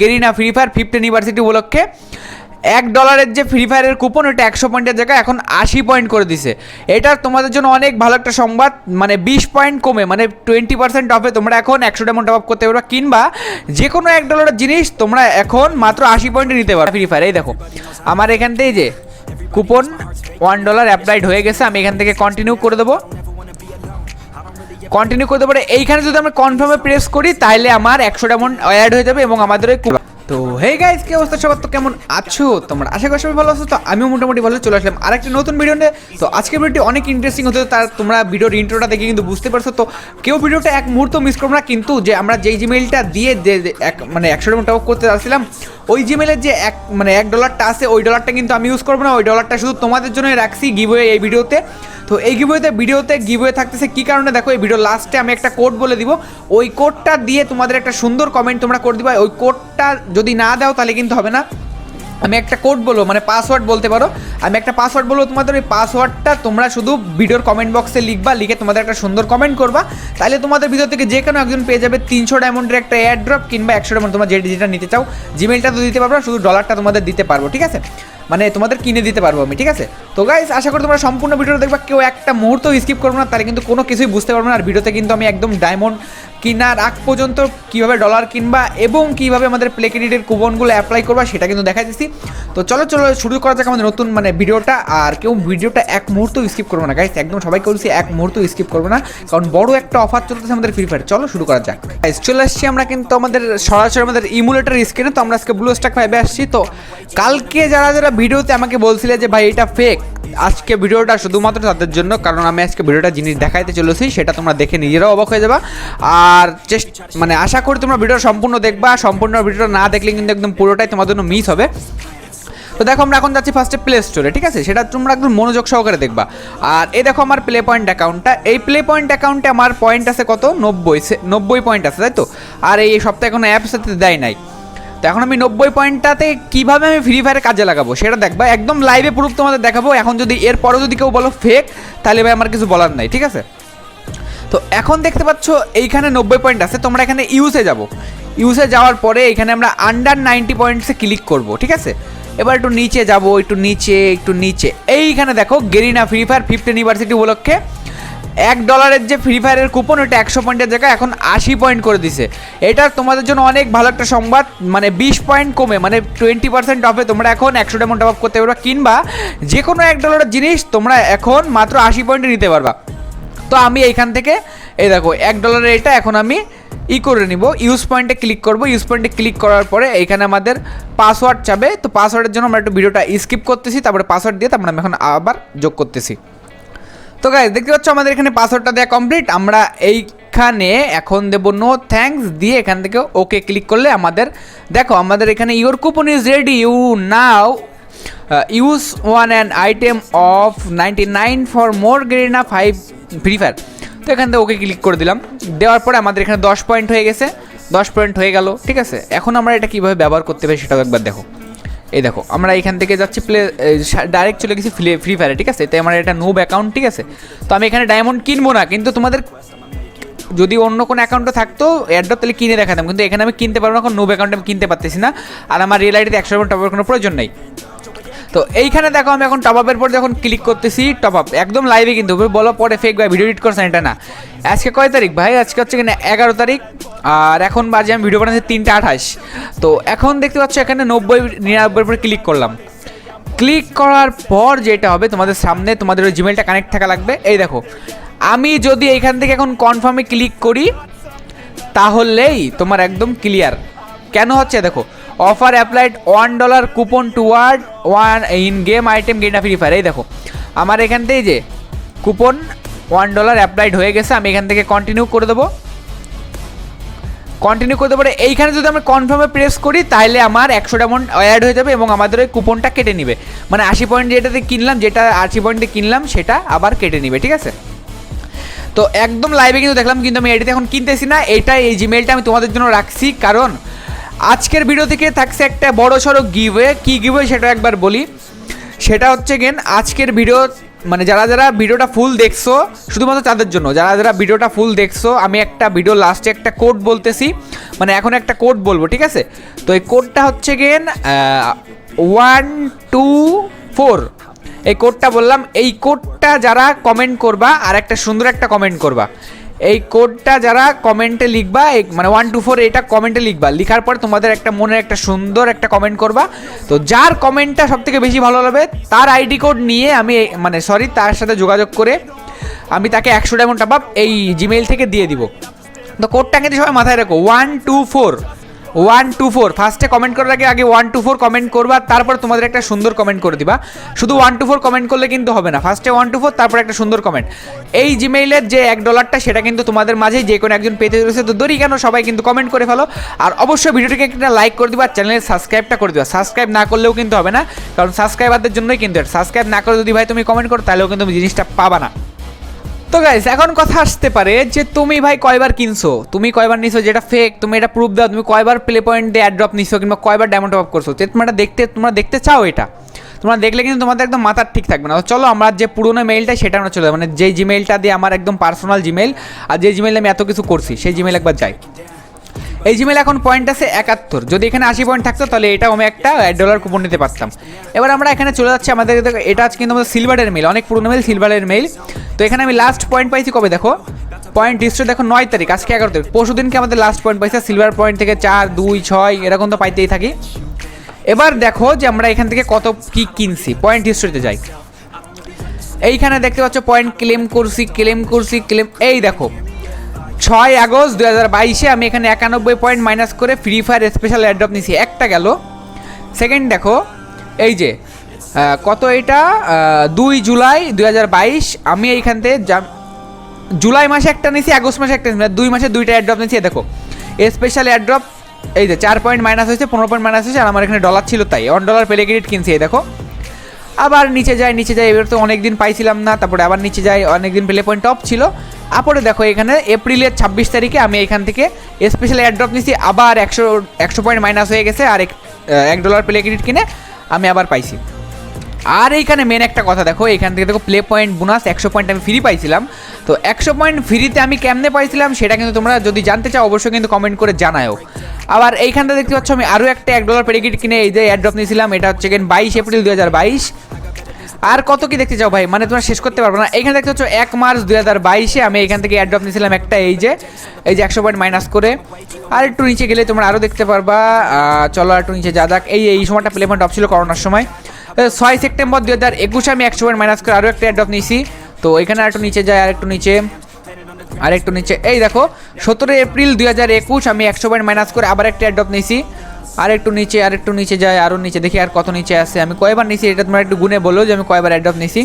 Garena free fire 5th anniversary উপলক্ষে $1 যে free ফায়ারের কুপন ওটা 100 পয়েন্টের জায়গায় এখন 80 পয়েন্ট করে দিছে। এটা তোমাদের জন্য অনেক ভালো একটা সংবাদ, মানে 20 পয়েন্ট কমে মানে 20% অফে তোমরা এখন 100 ডায়মন্ড টপ আপ করতে পারবে, কিংবা যে কোনো $1 জিনিস তোমরা এখন মাত্র 80 পয়েন্টে নিতে পারো ফ্রি ফায়ার। এই দেখো আমার এখান থেকে যে কুপন $1 অ্যাপ্লাইড হয়ে গেছে, আমি এখান থেকে কন্টিনিউ করে দেবো। কন্টিনিউ করতে পারে এইখানে যদি আমরা কনফার্মে প্রেস করি তাহলে আমার 100 ডায়মন্ড অ্যাড হয়ে যাবে এবং আমাদের ওই। তো হে গাইস, কি অবস্থা সবার? তো কেমন আছো তোমরা? আশা করি সবাই ভালো আছো। তো আমিও মোটামুটি ভালো চলে আসলাম আরেকটা নতুন ভিডিও নিয়ে। তো আজকের ভিডিওটি অনেক ইন্টারেস্টিং হতে, তার তোমরা ভিডিওর ইন্ট্রোটা দেখে কিন্তু বুঝতে পারছো। তো কেউ ভিডিওটা এক মুহূর্ত মিস করবো না, কিন্তু যে আমরা যেই জিমেইলটা দিয়ে মানে 100 ডায়মন্ড টপ করতে আসছিলাম ওই জিমেইলের যে $1টা আছে ওই ডলারটা কিন্তু আমি ইউজ করবো না, ওই ডলারটা শুধু তোমাদের জন্যই রাখছি গিভওয়ে এই ভিডিওতে। তো এই ভিডিওতে গিভওয়ে থাকতেছে কী কারণে দেখো, এই ভিডিও লাস্টে আমি একটা কোড বলে দিব, ওই কোডটা দিয়ে তোমাদের একটা সুন্দর কমেন্ট তোমরা করে দিবা। ওই কোডটা যদি না দাও তাহলে কিন্তু হবে না। আমি একটা কোড বলবো, মানে পাসওয়ার্ড বলতে পারো, আমি একটা পাসওয়ার্ড বলবো তোমাদের, ওই পাসওয়ার্ডটা তোমরা শুধু ভিডিওর কমেন্ট বক্সে লিখবা, লিখে তোমাদের একটা সুন্দর কমেন্ট করবা, তাহলে তোমাদের ভিডিও থেকে যে কোনো একজন পেয়ে যাবে 300 ডায়মন্ডের একটা এয়ার ড্রপ কিংবা 100 ডায়মন্ড, তোমরা যেটা নিতে চাও। জিমেইলটা তো দিতে পারবো না, শুধু ডলারটা তোমাদের দিতে পারবো, ঠিক আছে? মানে তোমাদের কিনে দিতে পারবো আমি, ঠিক আছে? তো গাইস, আশা করি তোমরা সম্পূর্ণ ভিডিওটা দেখবা, কেউ একটা মুহূর্ত স্কিপ করবো না, তাহলে কিন্তু কোনো কিছুই বুঝতে পারবো না। আর ভিডিওতে কিন্তু আমি একদম ডায়মন্ড কেনার আগ পর্যন্ত কীভাবে ডলার কিনবা এবং কীভাবে আমাদের প্লে ক্রেডিটের কুপনগুলো অ্যাপ্লাই করবা সেটা কিন্তু দেখা দিচ্ছি। তো চলো শুরু করা যাক আমাদের নতুন মানে ভিডিওটা। আর কেউ ভিডিওটা এক মুহূর্ত স্কিপ করবো না গাইস, একদম সবাই বলছি এক মুহূর্ত স্কিপ করবো না, কারণ বড় একটা অফার চলতেছে আমাদের ফ্রি ফায়ার। চলো শুরু করা যাক গাইস। চলে আসছি আমরা কিন্তু আমাদের সরাসরি আমাদের ইমুলেটর স্ক্রিনে। তো আমরা আজকে ব্লু স্ট্যাক 5 আসছি। তো কালকে যারা ভিডিওতে আমাকে বলছিলে যে ভাই এটা ফেক, আজকে ভিডিওটা শুধুমাত্র তাদের জন্য, কারণ আমি আজকে ভিডিওটা জিনিস দেখাইতে চলেছি, সেটা তোমরা দেখে নিজেরাও অবাক হয়ে যাবা। আর মানে আশা করি তোমরা ভিডিও সম্পূর্ণ দেখবা, সম্পূর্ণ ভিডিওটা না দেখলে কিন্তু একদম পুরোটাই তোমাদের জন্য মিস হবে। তো দেখো আমরা এখন যাচ্ছি ফার্স্টে প্লে স্টোরে, ঠিক আছে? সেটা তোমরা একদম মনোযোগ সহকারে দেখবা। আর এই দেখো আমার প্লে পয়েন্ট অ্যাকাউন্টটা, এই প্লে পয়েন্ট অ্যাকাউন্টে আমার পয়েন্ট আছে কত? 90 পয়েন্ট আছে, তাই তো? আর এই সপ্তাহে কোনো অ্যাপস সাথে দেয় নাই। তো এখন আমি 90 পয়েন্টটাতে কীভাবে আমি ফ্রি ফায়ারে কাজে লাগাবো সেটা দেখবা, একদম লাইভে প্রুফ তোমাদের দেখাবো। এখন যদি এরপরেও যদি কেউ বলো ফেক, তাহলে ভাই আমার কিছু বলার নাই, ঠিক আছে? তো এখন দেখতে পাচ্ছ এইখানে 90 পয়েন্ট আছে, তোমরা এখানে ইউসে যাবো। ইউসে যাওয়ার পরে এখানে আমরা আন্ডার 90 পয়েন্টসে ক্লিক করব, ঠিক আছে? এবার একটু নিচে যাব, একটু নিচে এইখানে দেখো Garena free fire 5th anniversary উপলক্ষে $1 যে ফ্রি ফায়ারের কুপন ওটা 100 পয়েন্টের জায়গায় এখন 80 পয়েন্ট করে দিছে। এটা তোমাদের জন্য অনেক ভালো একটা সংবাদ, মানে 20 পয়েন্ট কমে মানে 20% অফে তোমরা এখন 100 ডায়মন্ড টপ আপ করতে পারবে, কিংবা যে কোনো $1 জিনিস তোমরা এখন মাত্র 80 পয়েন্টে নিতে পারবা। তো আমি এইখান থেকে এই দেখো $1 এটা এখন আমি করে নিব, ইউজ পয়েন্টে ক্লিক করব। ইউজ পয়েন্টে ক্লিক করার পরে এখানে আমাদের পাসওয়ার্ড চাবে। তো পাসওয়ার্ডের জন্য আমরা একটু ভিডিওটা স্কিপ করতেছি, তারপরে পাসওয়ার্ড দিয়ে তারপরে আমি এখন আবার যোগ করতেছি। তো গাইস দেখতে পাচ্ছ আমাদের এখানে পাসওয়ার্ডটা দেওয়া কমপ্লিট। আমরা এইখানে এখন দেব নো থ্যাঙ্কস দিয়ে এখান থেকে ওকে ক্লিক করলে আমাদের দেখো আমাদের এখানে your coupon is ready, you now use one an item of 99 for more Garena 5 free fire. তো এখান থেকে ওকে ক্লিক করে দিলাম, দেওয়ার পরে আমাদের এখানে 10 পয়েন্ট হয়ে গেছে, 10 পয়েন্ট হয়ে গেল, ঠিক আছে? এখন আমরা এটা কীভাবে ব্যবহার করতে পারি সেটাও একবার দেখো। এই দেখো আমরা এখান থেকে যাচ্ছি ডাইরেক্ট চলে গেছি ফ্রি ফায়ারে, ঠিক আছে? তাই আমার এটা নোব অ্যাকাউন্ট, ঠিক আছে? তো আমি এখানে ডায়মন্ড কিনবো না, কিন্তু তোমাদের যদি অন্য কোনো অ্যাকাউন্টে থাকতো অ্যাড্রপ তাহলে কিনে দেখাতাম, কিন্তু এখানে আমি কিনতে পারবো না, কারণ নোব অ্যাকাউন্টে আমি কিনতে পারতেছি না। আর আমার রিয়েল আইডিতে 100 টপ আপের কোনো প্রয়োজন নেই। তো এইখানে দেখো আমি এখন টপ আপের পর যখন ক্লিক করতেছি, টপ আপ একদম লাইভে, কিন্তু বলো পরে ফেক ভাই ভিডিও এডিট করছেন, এটা না। আজকে কয় তারিখ ভাই? আজকে হচ্ছে কিনা 11 তারিখ, আর এখন বাজে আমি ভিডিও বানাচ্ছি 3:28। তো এখন দেখতে পাচ্ছ এখানে 90-99 পরে ক্লিক করলাম। ক্লিক করার পর যেটা হবে তোমাদের সামনে তোমাদের ওই জিমেলটা কানেক্ট থাকা লাগবে। এই দেখো আমি যদি এইখান থেকে এখন কনফার্মে ক্লিক করি তাহলেই তোমার একদম ক্লিয়ার কেন হচ্ছে দেখো, offer applied $1 coupon toward one in game item Garena free fire. এই দেখো আমার এখান থেকে যে কুপন $1 অ্যাপ্লাইড হয়ে গেছে, আমি এখান থেকে কন্টিনিউ করে দেবো। কন্টিনিউ করতে পারে এইখানে যদি আমরা কনফার্মে প্রেস করি তাহলে আমার 100 ডায়মন্ড অ্যাড হয়ে যাবে এবং আমাদের ওই কুপনটা কেটে নিবে, মানে 80 পয়েন্ট যেটাতে কিনলাম, যেটা 80 পয়েন্টে কিনলাম সেটা আবার কেটে নিবে, ঠিক আছে? তো একদম লাইভে কিন্তু দেখলাম, কিন্তু আমি এটাতে এখন কিনতেছি না। এই জিমেলটা আমি তোমাদের জন্য রাখছি, কারণ আজকের ভিডিও থেকে থাকছে একটা বড় সড়ো গিভওয়ে। কি গিভওয়ে সেটা একবার বলি, সেটা হচ্ছে গেন আজকের ভিডিও মানে যারা ভিডিওটা ফুল দেখছো শুধুমাত্র তাদের জন্য, যারা ভিডিওটা ফুল দেখছো, আমি একটা ভিডিও লাস্টে একটা কোড বলতেছি, মানে এখন একটা কোড বলবো, ঠিক আছে? তো এই কোডটা হচ্ছে গেন 124। এই কোডটা বললাম, এই কোডটা যারা কমেন্ট করবা আর একটা সুন্দর একটা কমেন্ট করবা, এই কোডটা যারা কমেন্টে লিখবা, মানে 124 এটা কমেন্টে লিখবা, লিখার পর তোমাদের একটা মনের একটা সুন্দর একটা কমেন্ট করবা। তো যার কমেন্টটা সব থেকে বেশি ভালো লাগবে তার আইডি কোড নিয়ে আমি মানে সরি তার সাথে যোগাযোগ করে আমি তাকে 100 ডায়মন্ড টপ আপ এই জিমেইল থেকে দিয়ে দিব। তো কোডটা কিন্তু সবাই মাথায় রাখো, 124 ফার্স্টে কমেন্ট করার আগে 124 কমেন্ট করবা, তারপর তোমাদের একটা সুন্দর কমেন্ট করে দিবা। শুধু 124 কমেন্ট করলে কিন্তু হবে না, ফার্স্টে 124 তারপর একটা সুন্দর কমেন্ট। এই জিমেইলের যে $1টা সেটা কিন্তু তোমাদের মাঝেই যে কোনো একজন পেতে চলেছে। তো দেরি কেন, সবাই কিন্তু কমেন্ট করে ফেলো, আর অবশ্যই ভিডিওটিকে একটা লাইক করে দিবা, চ্যানেলের সাবস্ক্রাইবটা করে দিবা। সাবস্ক্রাইব না করলেও কিন্তু হবে না, কারণ সাবস্ক্রাইবারদের জন্যই কিন্তু, সাবস্ক্রাইব না করে যদি ভাই তুমি কমেন্ট করো তাহলেও কিন্তু তুমি জিনিসটা পাবা না। তো গাইস এখন কথা আসতে পারে যে তুমি ভাই কয়বার কিনছো, তুমি কয়বার নিছো যেটা ফেক, তুমি এটা প্রুফ দাও, তুমি কয়বার প্লে পয়েন্ট দিয়ে অ্যাড্রপ নিছো কিংবা কয়বার ডায়মন্ড টপ আপ করছো, তোমরা দেখতে চাও এটা, তোমরা দেখলে কিন্তু তোমাদের একদম মাথার ঠিক থাকবে না। তো চলো আমরা যে পুরোনো মেইলটা সেটা আমরা চলে যাবো, মানে যেই জিমেইলটা দিয়ে আমার একদম পার্সোনাল জিমেইল আর যে জিমেইলে আমি এত কিছু করছি সেই জিমেইল একবার যাই। এই জিমেইল এখন পয়েন্ট আছে 71, যদি এখানে 80 পয়েন্ট থাকতো তাহলে এটাও আমি একটা $1 কুপন নিতে পারতাম। এবার আমরা এখানে চলে যাচ্ছি, আমাদের এটা আছে কিন্তু আমাদের সিলভারের মেইল, অনেক পুরোনো মেইল, সিলভারের মেইল। তো এখানে আমি লাস্ট পয়েন্ট পাইছি কবে দেখো, পয়েন্ট হিস্ট্রি দেখো 9 তারিখ, আজকে 11 তারিখ, পরশু দিনকে আমাদের লাস্ট পয়েন্ট পাইছে সিলভার পয়েন্ট থেকে 4, 2, 6 এরকম তো পাইতেই থাকি। এবার দেখো যে আমরা এখান থেকে কত কি কিনছি, পয়েন্ট হিস্ট্রিতে যাই, এইখানে দেখতে পাচ্ছ পয়েন্ট ক্লেম করছি, এই দেখো 6 আগস্ট 2022 আমি এখানে 91 পয়েন্ট মাইনাস করে ফ্রি ফায়ার স্পেশাল এয়ারড্রপ নিছি, একটা গেল। সেকেন্ড দেখো এই যে কত এটা 2 জুলাই 2022 আমি এইখান থেকে জুলাই মাসে একটা নিছি, আগস্ট মাসে একটা নিছি, 2 মাসে 2টা এয়ারড্রপ নিছি। দেখো স্পেশাল এয়ারড্রপ এই যে 4 পয়েন্ট মাইনাস হয়েছে, 15 পয়েন্ট মাইনাস হয়েছে, আর আমার এখানে ডলার ছিল তাই $1 পেলে ক্রেডিট কিনছি। এই দেখো আবার নিচে যাই, এবার তো অনেকদিন পাইছিলাম না, তারপরে আবার নিচে যাই, অনেকদিন প্লে পয়েন্ট টপ ছিল। তারপরে দেখো এখানে এপ্রিলের 26 তারিখে আমি এখান থেকে স্পেশাল এয়ারড্রপ নিছি, আবার 100 পয়েন্ট মাইনাস হয়ে গেছে, আর $1 প্লে ক্রেডিট কিনে আমি আবার পাইছি। আর এইখানে মেন একটা কথা দেখো, এখান থেকে দেখো প্লে পয়েন্ট বোনাস 100 পয়েন্ট আমি ফ্রি পাইছিলাম। তো 100 পয়েন্ট ফ্রিতে আমি কেমনে পাইছিলাম সেটা কিন্তু তোমরা যদি জানতে চাও অবশ্যই কিন্তু কমেন্ট করে জানাও। আবার এইখানটা দেখতে পাচ্ছ আমি আরও একটা $1 পেডিকিট কিনে এই যে এয়ারড্রপ নিয়েছিলাম, এটা হচ্ছে 22 এপ্রিল 2022। আর কত কি দেখতে চাও ভাই, মানে তোমরা শেষ করতে পারবো না। এখানে দেখতে পাচ্ছ 1 মার্চ 2022 আমি এখান থেকে এয়ারড্রপ নিয়েছিলাম একটা, এই যে 100 পয়েন্ট মাইনাস করে। আর একটু নিচে গেলে তোমরা আরও দেখতে পারবা, চলো একটু নিচে যা যাক। এই সময়টা প্লে পয়েন্ট অফ ছিল করোনার সময়। 6 সেপ্টেম্বর 2021 আমি 100 পয়েন্ট মাইনাস করে আরও একটা এয়ারড্রপ নিয়েছি। তো এখানে আরেকটু নিচে যায়, আরেকটু নিচে এই দেখো 17 এপ্রিল 2021 আমি 100 পয়েন্ট মাইনাস করে আবার একটা এয়ারড্রপ নিয়েছি। আরেকটু নিচে যায়, আরও নিচে দেখি আর কত নিচে আছে, আমি কয়বার নিয়েছি এটা তোমরা একটু গুনে বলো যে আমি কয়বার এয়ারড্রপ নিয়েছি।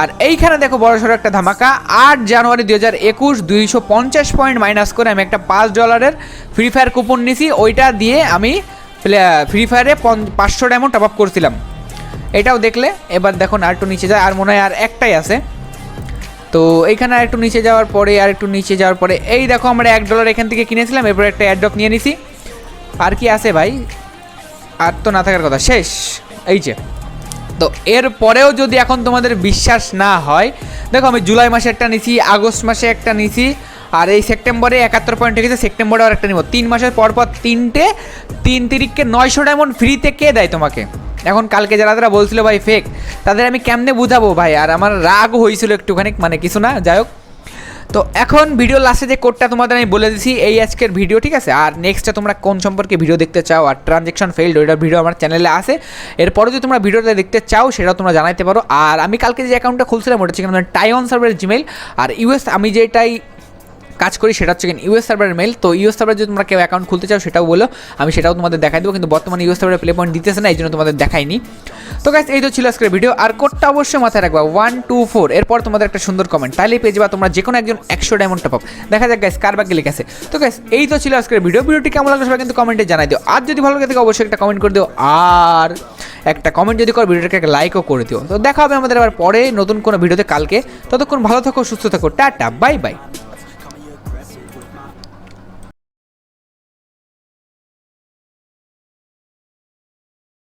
আর এইখানে দেখো বড়সড় একটা ধামাকা, 8 জানুয়ারি 2021 250 পয়েন্ট মাইনাস করে আমি একটা $5 ফ্রি ফায়ার কুপন নিয়েছি, ওইটা দিয়ে আমি ফ্রি ফায়ারে 500 ডায়মন্ড টপ আপ করছিলাম। এটাও দেখলে। এবার দেখুন আর একটু নিচে যায়, আর মনে হয় আর একটাই আছে। তো এইখানে আর একটু নিচে যাওয়ার পরে এই দেখো আমরা $1 এখান থেকে কিনেছিলাম, এরপর একটা এয়ারড্রপ নিয়ে নিছি। আর কি আছে ভাই, আর তো না থাকার কথা, শেষ। এই যে তো এর পরেও যদি এখন তোমাদের বিশ্বাস না হয়, দেখো আমি জুলাই মাসে একটা নিছি, আগস্ট মাসে একটা নিছি, আর এই সেপ্টেম্বরে 71 পয়েন্ট হয়ে গেছে, সেপ্টেম্বরে আর একটা নিব। 3 মাসের পর 3 তারিখকে 900 ডায়মন্ড ফ্রিতে কে দেয় তোমাকে? এখন কালকে যারা বলছিল ভাই ফেক, তাদের আমি কেমনে বুঝাবো ভাই? আর আমার রাগও হয়েছিল একটুখানি, মানে কিছু না, যাই হোক। তো এখন ভিডিও লাস্টে যে কোডটা তোমাদের আমি বলে দিছি এই আজকের ভিডিও, ঠিক আছে? আর নেক্সটে তোমরা কোন সম্পর্কে ভিডিও দেখতে চাও, আর ট্রানজ্যাকশন ফেইল্ড ওইটার ভিডিও আমার চ্যানেলে আছে। এরপরে যদি তোমরা ভিডিওটা দেখতে চাও সেটাও তোমরা জানাইতে পারো। আর আমি কালকে যে অ্যাকাউন্টটা খুলছিলাম ওটা হচ্ছে টাইওয়ান সার্ভারের জিমেইল, আর ইউএস আমি যেটাই কাজ করি সেটা হচ্ছে ইউএস সার্ভারের মেল। তো ইউএস সার্ভারে যদি তোমরা কেউ অ্যাকাউন্ট খুলতে চাও সেটাও বলো, আমি সেটাও তোমাদের দেখাই দেবো, কিন্তু বর্তমানে ইউএস সার্ভারে প্লে পয়েন্ট দিতেছে না, এই জন্য তোমাদের দেখাইনি। তো গাইস এই তো ছিল আজকের ভিডিও, আর কোডটা অবশ্যই মাথায় রাখবা 124, এরপর তোমাদের একটা সুন্দর কমেন্ট, তাহলেই পেয়ে যাবা তোমরা যে কোনো একজন 100 ডায়মন্ড টপ আপ। দেখা যাক গাইস কার ভাগ্যে লিখেছে। তো গাইস এই তো ছিল আজকের ভিডিওটি কেমন লাগলো সবাই কিন্তু কমেন্টে জানাই দিও, আর যদি ভালো লাগে থাকে অবশ্যই একটা কমেন্ট করে দিও, আর একটা কমেন্ট যদি করো ভিডিওটাকে একটা লাইকও করে দিও। তো দেখা হবে আমাদের আবার পরে নতুন কোনো ভিডিওতে কালকে, ততক্ষণ ভালো থাকো, সুস্থ থাকো, টাটা, বাই বাই।